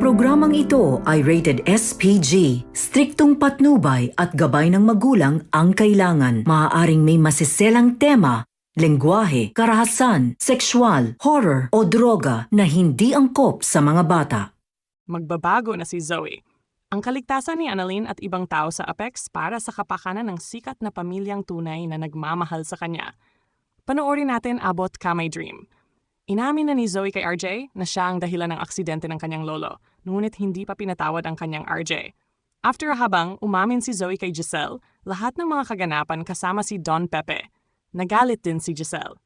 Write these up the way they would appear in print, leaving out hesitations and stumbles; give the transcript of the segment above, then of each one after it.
programang ito ay rated SPG. Striktong patnubay at gabay ng magulang ang kailangan. Maaaring may masiselang tema, lengguwahe, karahasan, sexual, horror o droga na hindi angkop sa mga bata. Magbabago na si Zoe. Ang kaligtasan ni Annalyn at ibang tao sa Apex para sa kapakanan ng sikat na pamilyang tunay na nagmamahal sa kanya. Panoorin natin Abot Ka My Dream. Inamin na ni Zoe kay RJ na siya ang dahilan ng aksidente ng kanyang lolo, ngunit hindi pa pinatawad ang kanyang RJ. After habang umamin si Zoe kay Giselle, lahat ng mga kaganapan kasama si Don Pepe. Nagalit din si Giselle.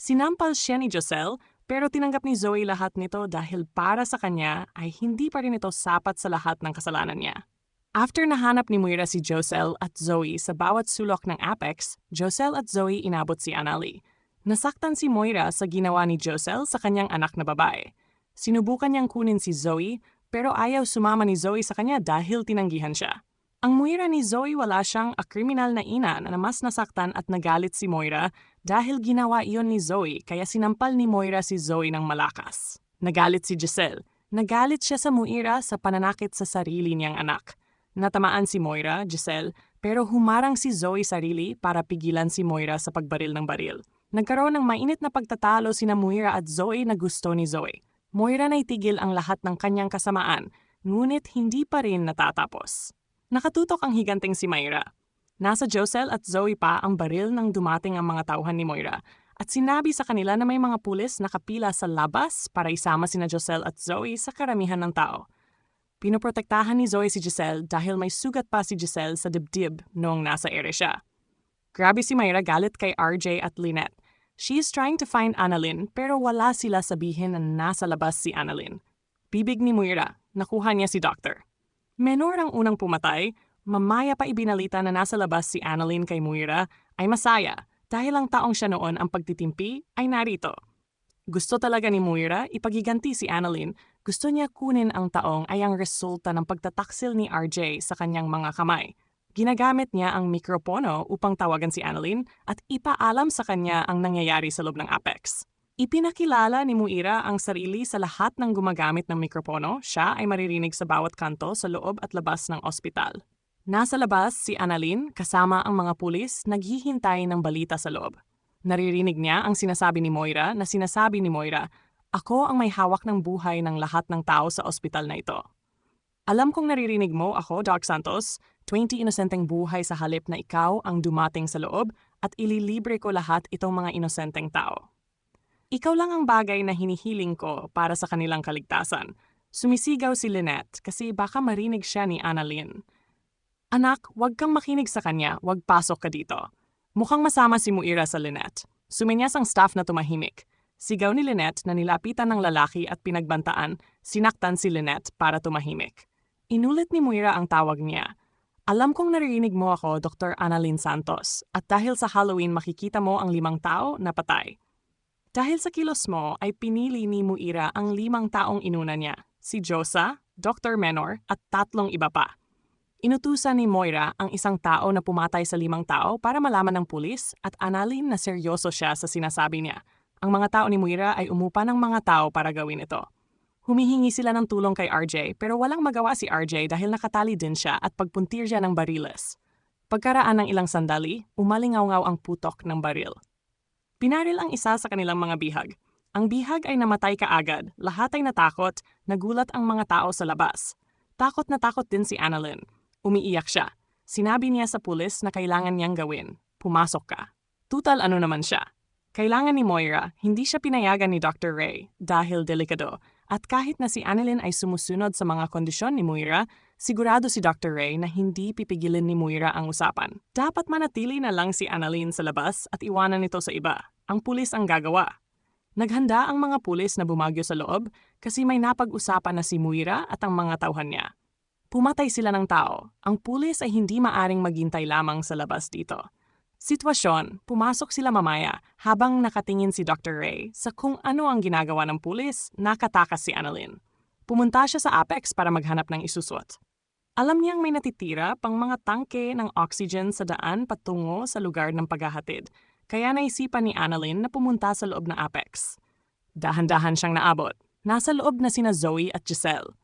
Sinampal siya ni Giselle, pero tinanggap ni Zoe lahat nito dahil para sa kanya ay hindi pa rin ito sapat sa lahat ng kasalanan niya. After nahanap ni Moira si Joselle at Zoe sa bawat sulok ng Apex, Joselle at Zoe inabot si Annalie. Nasaktan si Moira sa ginawa ni Joselle sa kanyang anak na babae. Sinubukan niyang kunin si Zoe, pero ayaw sumama ni Zoe sa kanya dahil tinanggihan siya. Ang Moira ni Zoe wala siyang kriminal na ina na mas nasaktan at nagalit si Moira dahil ginawa iyon ni Zoe kaya sinampal ni Moira si Zoe ng malakas. Nagalit si Giselle. Nagalit siya sa Moira sa pananakit sa sarili niyang anak. Natamaan si Moira, Giselle, pero humarang si Zoe sarili para pigilan si Moira sa pagbaril ng baril. Nagkaroon ng mainit na pagtatalo sina Moira at Zoe na gusto ni Zoe. Moira na itigil ang lahat ng kanyang kasamaan, ngunit hindi pa rin natatapos. Nakatutok ang higanting si Moira. Nasa Joselle at Zoe pa ang baril nang dumating ang mga tauhan ni Moira at sinabi sa kanila na may mga pulis nakapila sa labas para isama sina Joselle at Zoe sa karamihan ng tao. Pinoprotektahan ni Zoe si Giselle dahil may sugat pa si Giselle sa dibdib noong nasa ere siya. Grabe si Moira galit kay RJ at Lynette. She is trying to find Annalyn pero wala sila sabihin na nasa labas si Annalyn. Bibig ni Moira, nakuha niya si Doctor. Menor ang unang pumatay, mamaya pa ibinalita na nasa labas si Annalyn kay Moira ay masaya dahil ang taong siya noon ang pagtitimpi ay narito. Gusto talaga ni Moira ipagiganti si Annalyn. Gusto niya kunin ang taong ay ang resulta ng pagtataksil ni RJ sa kanyang mga kamay. Ginagamit niya ang mikropono upang tawagan si Annalyn at ipaalam sa kanya ang nangyayari sa loob ng Apex. Ipinakilala ni Moira ang sarili sa lahat ng gumagamit ng mikropono. Siya ay maririnig sa bawat kanto sa loob at labas ng ospital. Nasa labas si Annalyn kasama ang mga pulis naghihintay ng balita sa loob. Naririnig niya ang sinasabi ni Moira na sinasabi ni Moira, "Ako ang may hawak ng buhay ng lahat ng tao sa ospital na ito." Alam kong naririnig mo ako, Doc Santos, 20 inosenteng buhay sa halip na ikaw ang dumating sa loob at ililibre ko lahat itong mga inosenteng tao. Ikaw lang ang bagay na hinihiling ko para sa kanilang kaligtasan. Sumisigaw si Lynette kasi baka marinig siya ni Annalyn. Anak, huwag kang makinig sa kanya, huwag pasok ka dito. Mukhang masama si Moira sa Lynette. Suminyas ang staff na tumahimik. Sigaw ni Lynette na nilapitan ng lalaki at pinagbantaan, sinaktan si Lynette para tumahimik. Inulit ni Moira ang tawag niya. Alam kong naririnig mo ako, Dr. Annalyn Santos, at dahil sa Halloween makikita mo ang 5 tao na patay. Dahil sa kilos mo ay pinili ni Moira ang 5 taong inuna niya, si Josa, Dr. Menor at 3 iba pa. Inutusan ni Moira ang isang tao na pumatay sa 5 tao para malaman ng pulis at Annalyn na seryoso siya sa sinasabi niya. Ang mga tao ni Moira ay umupa ng mga tao para gawin ito. Humihingi sila ng tulong kay RJ pero walang magawa si RJ dahil nakatali din siya at pagpuntir siya ng bariles. Pagkaraan ng ilang sandali, umalingaw-ngaw ang putok ng baril. Pinaril ang isa sa kanilang mga bihag. Ang bihag ay namatay kaagad, lahat ay natakot, nagulat ang mga tao sa labas. Takot na takot din si Annalyn. Umiiyak siya. Sinabi niya sa pulis na kailangan niyang gawin. Pumasok ka. Tutal ano naman siya. Kailangan ni Moira, hindi siya pinayagan ni Dr. Ray dahil delikado. At kahit na si Annalyn ay sumusunod sa mga kondisyon ni Moira, sigurado si Dr. Ray na hindi pipigilin ni Moira ang usapan. Dapat manatili na lang si Annalyn sa labas at iwanan ito sa iba. Ang pulis ang gagawa. Naghanda ang mga pulis na bumagyo sa loob kasi may napag-usapan na si Moira at ang mga tauhan niya. Pumatay sila ng tao. Ang pulis ay hindi maaring maghintay lamang sa labas dito. Sitwasyon, pumasok sila mamaya habang nakatingin si Dr. Ray sa kung ano ang ginagawa ng pulis, nakatakas si Annalyn. Pumunta siya sa Apex para maghanap ng isusot. Alam niyang may natitira pang mga tangke ng oxygen sa daan patungo sa lugar ng paghahatid, kaya naisipan ni Annalyn na pumunta sa loob ng Apex. Dahan-dahan siyang naabot. Nasa loob na sina Zoe at Giselle.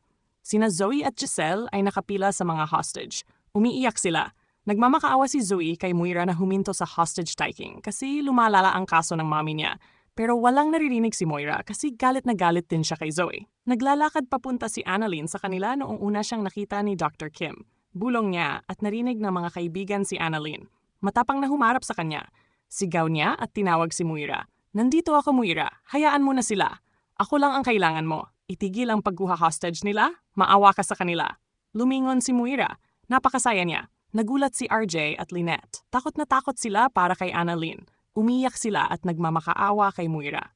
Sina Zoe at Giselle ay nakapila sa mga hostage. Umiiyak sila. Nagmamakaawa si Zoe kay Moira na huminto sa hostage taking kasi lumalala ang kaso ng mami niya. Pero walang naririnig si Moira kasi galit na galit din siya kay Zoe. Naglalakad papunta si Annalyn sa kanila noong una siyang nakita ni Dr. Kim. Bulong niya at narinig ng mga kaibigan si Annalyn. Matapang na humarap sa kanya. Sigaw niya at tinawag si Moira. Nandito ako, Moira. Hayaan mo na sila. Ako lang ang kailangan mo. Itigil ang pagkuha hostage nila. Maawa ka sa kanila. Lumingon si Moira. Napakasaya niya. Nagulat si RJ at Lynette. Takot na takot sila para kay Annalyn. Umiyak sila at nagmamakaawa kay Moira.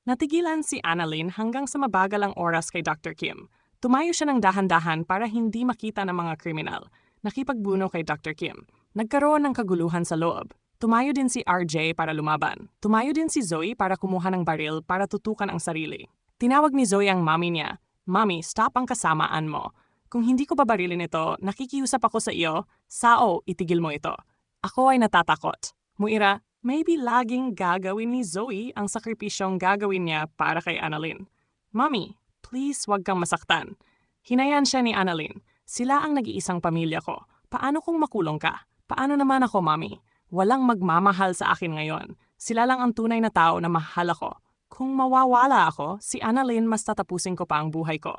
Natigilan si Annalyn hanggang sa mabagal ang oras kay Dr. Kim. Tumayo siya ng dahan-dahan para hindi makita ng mga kriminal. Nakipagbuno kay Dr. Kim. Nagkaroon ng kaguluhan sa loob. Tumayo din si RJ para lumaban. Tumayo din si Zoe para kumuha ng baril para tutukan ang sarili. Tinawag ni Zoe ang mami niya. Mami, stop ang kasamaan mo. Kung hindi ko babarilin ito, nakikiusap ako sa iyo, sao, itigil mo ito. Ako ay natatakot. Moira, maybe laging gagawin ni Zoe ang sakripisyong gagawin niya para kay Annalyn. Mami, please wag kang masaktan. Hinayan siya ni Annalyn. Sila ang nag-iisang pamilya ko. Paano kung makulong ka? Paano naman ako, Mami? Walang magmamahal sa akin ngayon. Sila lang ang tunay na tao na mahal ako. Kung mawawala ako, si Annalyn mas tatapusin ko pa ang buhay ko.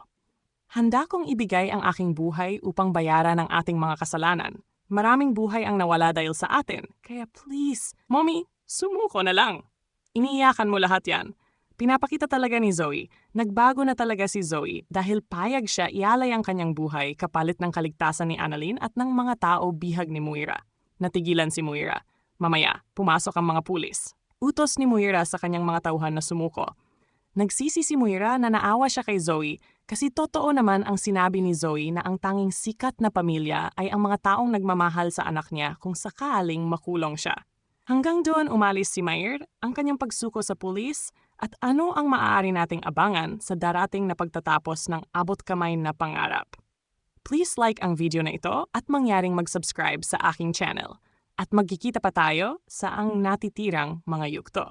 Handa kong ibigay ang aking buhay upang bayaran ang ating mga kasalanan. Maraming buhay ang nawala dahil sa atin. Kaya please, Mommy, sumuko na lang. Iniiyakan mo lahat yan. Pinapakita talaga ni Zoe. Nagbago na talaga si Zoe dahil payag siya ialay ang kanyang buhay kapalit ng kaligtasan ni Annalyn at ng mga tao bihag ni Moira. Natigilan si Moira. Mamaya, pumasok ang mga pulis. Utos ni Moira sa kanyang mga tauhan na sumuko. Nagsisi si Moira na naawa siya kay Zoe kasi totoo naman ang sinabi ni Zoe na ang tanging sikat na pamilya ay ang mga taong nagmamahal sa anak niya kung sakaling makulong siya. Hanggang doon umalis si Meyer, ang kanyang pagsuko sa pulis, at ano ang maaari nating abangan sa darating na pagtatapos ng abot kamay na pangarap. Please like ang video na ito at mangyaring mag-subscribe sa aking channel. At magkikita pa tayo sa ang natitirang mga yugto.